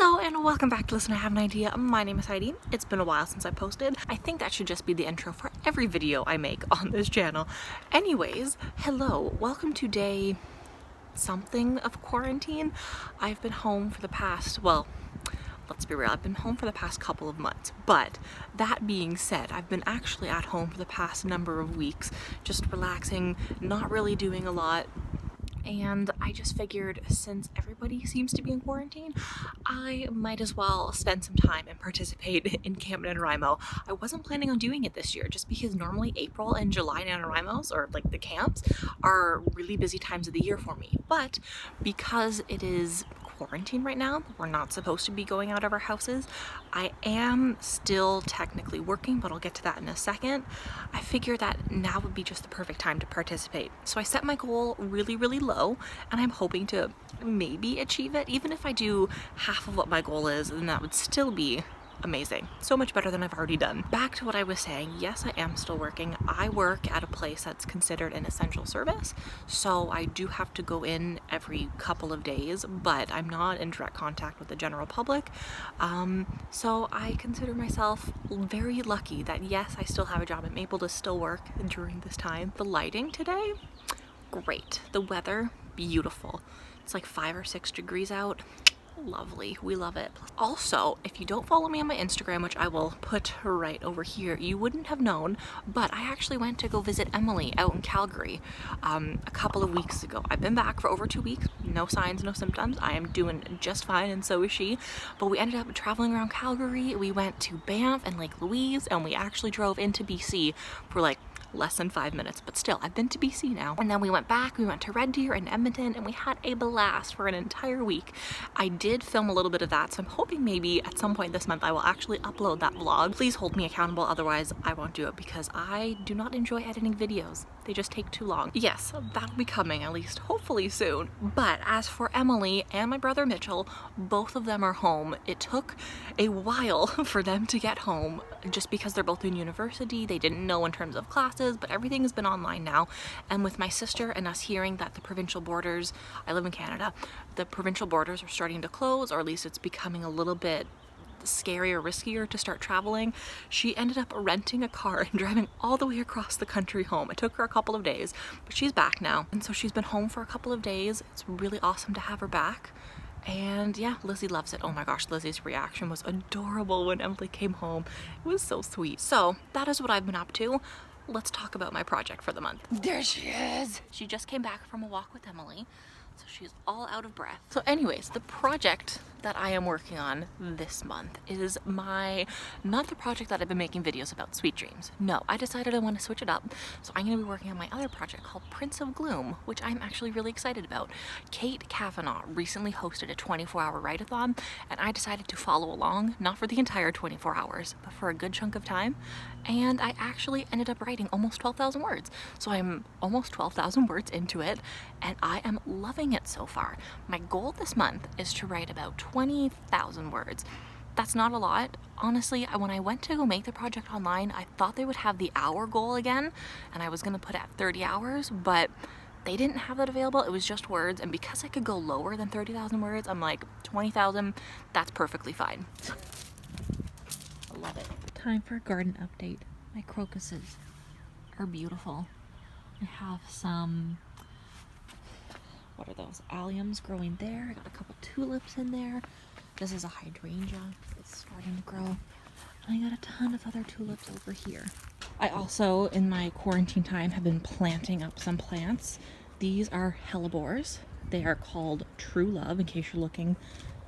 Hello and welcome back to Listen, I Have an Idea. My name is Heidi. It's been a while since I posted. I think that should just be the intro for every video I make on this channel. Anyways, hello, welcome to day something of quarantine. I've been home for the past, well, let's be real, I've been home for the past couple of months, but that being said, I've been actually at home for the past number of weeks, just relaxing, not really doing a lot. And I just figured, since everybody seems to be in quarantine, I might as well spend some time and participate in Camp Nanowrimo. I wasn't planning on doing it this year just because normally April and July NaNoWriMos, or like the camps, are really busy times of the year for me. But because it is quarantine right now, we're not supposed to be going out of our houses. I am still technically working, but I'll get to that in a second. I figured that now would be just the perfect time to participate. So I set my goal really, really low, and I'm hoping to maybe achieve it. Even if I do half of what my goal is, then that would still be amazing. So much better than I've already done. Back to what I was saying, yes, I am still working. I work at a place that's considered an essential service, so I do have to go in every couple of days, but I'm not in direct contact with the general public. So I consider myself very lucky that yes, I still have a job. I'm able to still work during this time. The lighting today, great. The weather, beautiful. It's like 5 or 6 degrees out. Lovely. We love it. Also, if you don't follow me on my Instagram, which I will put right over here, you wouldn't have known, but I actually went to go visit Emily out in Calgary a couple of weeks ago. I've been back for over 2 weeks. No signs, no symptoms. I am doing just fine, and so is she. But we ended up traveling around Calgary. We went to Banff and Lake Louise, and we actually drove into BC for like less than 5 minutes, but still, I've been to BC now. And then we went back, we went to Red Deer and Edmonton, and we had a blast for an entire week. I did film a little bit of that, so I'm hoping maybe at some point this month I will actually upload that vlog. Please hold me accountable, otherwise I won't do it because I do not enjoy editing videos. They just take too long. Yes, that'll be coming, at least hopefully soon. But as for Emily and my brother Mitchell, both of them are home. It took a while for them to get home just because they're both in university. They didn't know in terms of classes, but everything has been online now. And with my sister and us hearing that the provincial borders, I live in Canada, the provincial borders are starting to close, or at least it's becoming a little bit scary or riskier to start traveling, she ended up renting a car and driving all the way across the country home. It took her a couple of days, but she's back now. And so she's been home for a couple of days. It's really awesome to have her back. And yeah, Lizzie loves it. Oh my gosh, Lizzie's reaction was adorable when Emily came home. It was so sweet. So that is what I've been up to. Let's talk about my project for the month. There she is. She just came back from a walk with Emily, so she's all out of breath. So anyways, the project that I am working on this month is not the project that I've been making videos about, Sweet Dreams. No, I decided I want to switch it up. So I'm going to be working on my other project called Prince of Gloom, which I'm actually really excited about. Kate Kavanaugh recently hosted a 24-hour write-a-thon, and I decided to follow along, not for the entire 24 hours, but for a good chunk of time. And I actually ended up writing almost 12,000 words. So I'm almost 12,000 words into it, and I am loving it so far. My goal this month is to write about 20,000 words. That's not a lot. Honestly, when I went to go make the project online, I thought they would have the hour goal again, and I was gonna put it at 30 hours, but they didn't have that available. It was just words, and because I could go lower than 30,000 words, I'm like, 20,000, that's perfectly fine. I love it. Time for a garden update. My crocuses are beautiful. I have some, what are those, alliums growing there. I got a couple tulips in there. This is a hydrangea. It's starting to grow. And I got a ton of other tulips over here. I also, in my quarantine time, have been planting up some plants. These are hellebores. They are called True Love, in case you're looking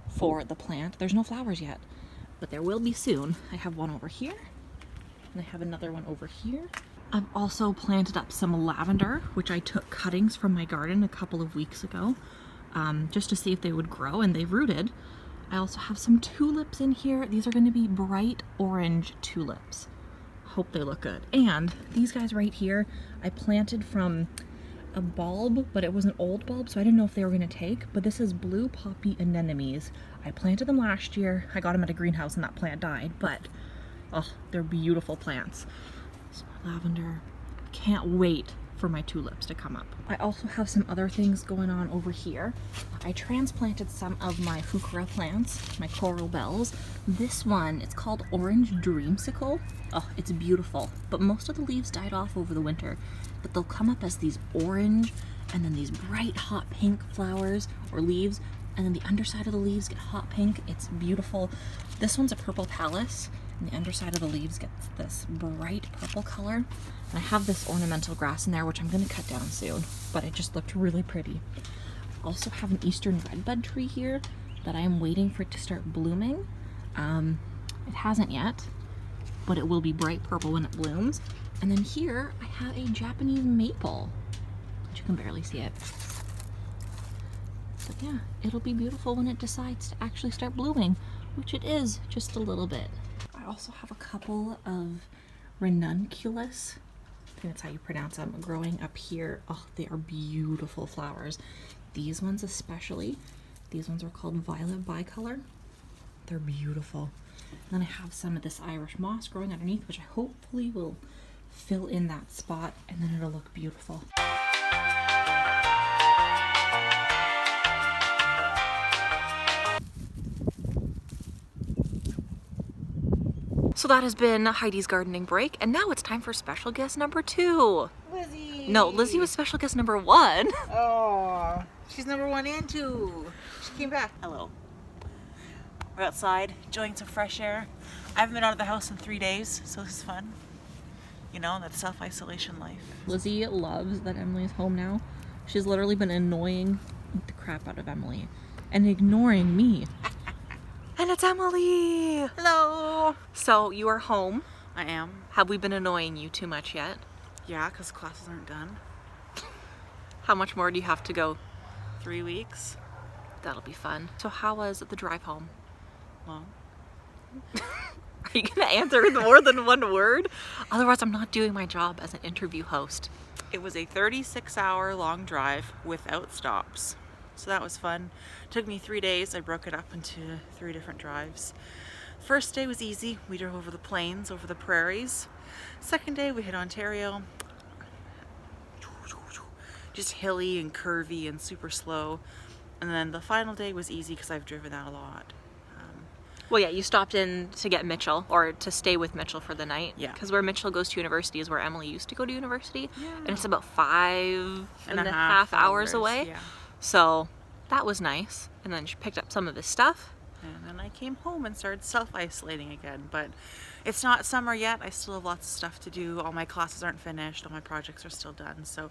for the plant. There's no flowers yet, but there will be soon. I have one over here, and I have another one over here. I've also planted up some lavender, which I took cuttings from my garden a couple of weeks ago, just to see if they would grow, and they've rooted. I also have some tulips in here. These are going to be bright orange tulips. Hope they look good. And these guys right here, I planted from a bulb, but it was an old bulb, so I didn't know if they were going to take, but this is blue poppy anemones. I planted them last year. I got them at a greenhouse and that plant died, but oh, they're beautiful plants. So lavender. Can't wait for my tulips to come up. I also have some other things going on over here. I transplanted some of my Fucura plants, my coral bells. This one, it's called Orange Dreamsicle. Oh, it's beautiful, but most of the leaves died off over the winter, but they'll come up as these orange and then these bright hot pink flowers or leaves, and then the underside of the leaves get hot pink. It's beautiful. This one's a purple pallas, and the underside of the leaves gets this bright purple color. And I have this ornamental grass in there, which I'm going to cut down soon, but it just looked really pretty. I also have an eastern redbud tree here that I am waiting for it to start blooming. It hasn't yet, but it will be bright purple when it blooms. And then here I have a Japanese maple, but you can barely see it. But yeah, it'll be beautiful when it decides to actually start blooming, which it is, just a little bit. I also have a couple of ranunculus, I think that's how you pronounce them, growing up here. Oh, they are beautiful flowers. These ones especially, these ones are called violet bicolor. They're beautiful. And then I have some of this Irish moss growing underneath, which I hopefully will fill in that spot, and then it'll look beautiful. So that has been Heidi's gardening break, and now it's time for special guest number 2. Lizzie! No, Lizzie was special guest number 1. Oh, she's number 1 and 2. She came back. Hello. We're outside, enjoying some fresh air. I haven't been out of the house in 3 days, so this is fun. You know, that self-isolation life. Lizzie loves that Emily's home now. She's literally been annoying the crap out of Emily and ignoring me. And it's Emily! Hello! So, you are home. I am. Have we been annoying you too much yet? Yeah, because classes aren't done. How much more do you have to go? 3 weeks. That'll be fun. So how was the drive home? Well, Are you gonna answer with more than one word? Otherwise, I'm not doing my job as an interview host. it was a 36-hour long drive without stops. So that was fun. Took me 3 days. I broke it up into 3 different drives. First day was easy. We drove over the plains, over the prairies. Second day we hit Ontario. Just hilly and curvy and super slow. And then the final day was easy because I've driven that a lot. Well, yeah, you stopped in to get Mitchell, or to stay with Mitchell for the night. Yeah. Because where Mitchell goes to university is where Emily used to go to university. Yeah. And it's about 5.5 hours away. Yeah. So that was nice. And then she picked up some of his stuff. And then I came home and started self-isolating again. But it's not summer yet. I still have lots of stuff to do. All my classes aren't finished. All my projects are still done. So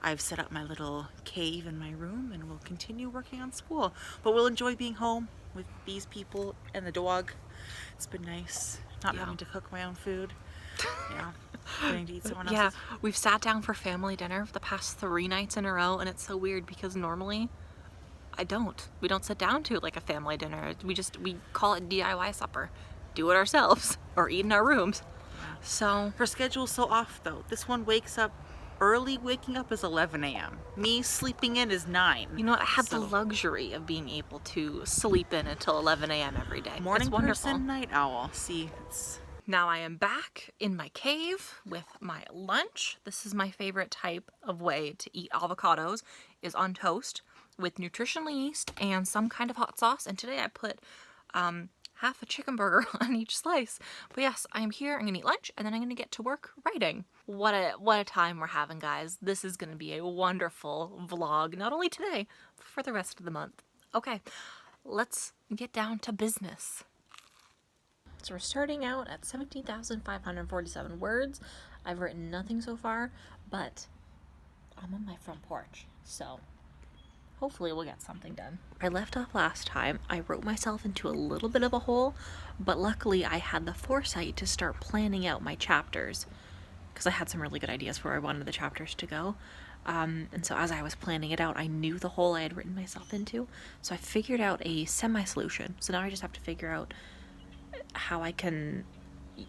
I've set up my little cave in my room and we'll continue working on school. But we'll enjoy being home with these people and the dog. It's been nice not having to cook my own food. Yeah, getting to eat someone else's. Yeah, we've sat down for family dinner for the past 3 nights in a row, and it's so weird because normally we don't sit down to like a family dinner. We call it DIY supper. Do it ourselves or eat in our rooms. Yeah. So Her schedule's so off though. This one wakes up early. Waking up is 11 a.m. Me sleeping in is 9. you know what? I have the luxury of being able to sleep in until 11 a.m. every day. Morning It's wonderful. person, night owl. See, it's Now I am back in my cave with my lunch. This is my favorite type of way to eat avocados, is on toast with nutritional yeast and some kind of hot sauce. And today I put half a chicken burger on each slice. But yes, I am here. I'm gonna eat lunch and then I'm gonna get to work writing. What a time we're having, guys. This is gonna be a wonderful vlog, not only today, but for the rest of the month. Okay, let's get down to business. So we're starting out at 17,547 words. I've written nothing so far, but I'm on my front porch, so hopefully we'll get something done. I left off last time. I wrote myself into a little bit of a hole, but luckily I had the foresight to start planning out my chapters because I had some really good ideas for where I wanted the chapters to go. And so as I was planning it out, I knew the hole I had written myself into. So I figured out a semi-solution. So now I just have to figure out how I can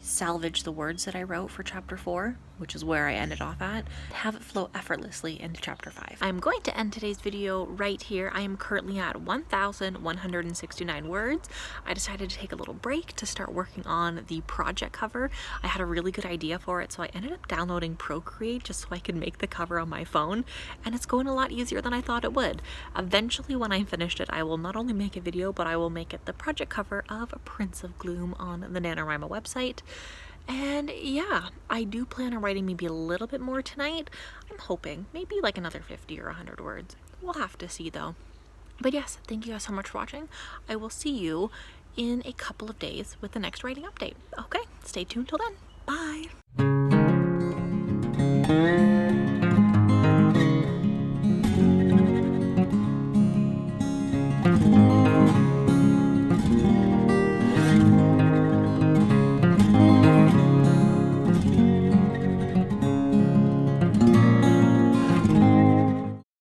salvage the words that I wrote for chapter 4, which is where I ended off at, have it flow effortlessly into chapter 5. I'm going to end today's video right here. I am currently at 1,169 words. I decided to take a little break to start working on the project cover. I had a really good idea for it, so I ended up downloading Procreate just so I could make the cover on my phone, and it's going a lot easier than I thought it would. Eventually, when I'm finished it, I will not only make a video, but I will make it the project cover of Prince of Gloom on the NaNoWriMo website. And yeah, I do plan on writing maybe a little bit more tonight. I'm hoping maybe like another 50 or 100 words. We'll have to see though. But yes, thank you guys so much for watching. I will see you in a couple of days with the next writing update. Okay, stay tuned till then. Bye.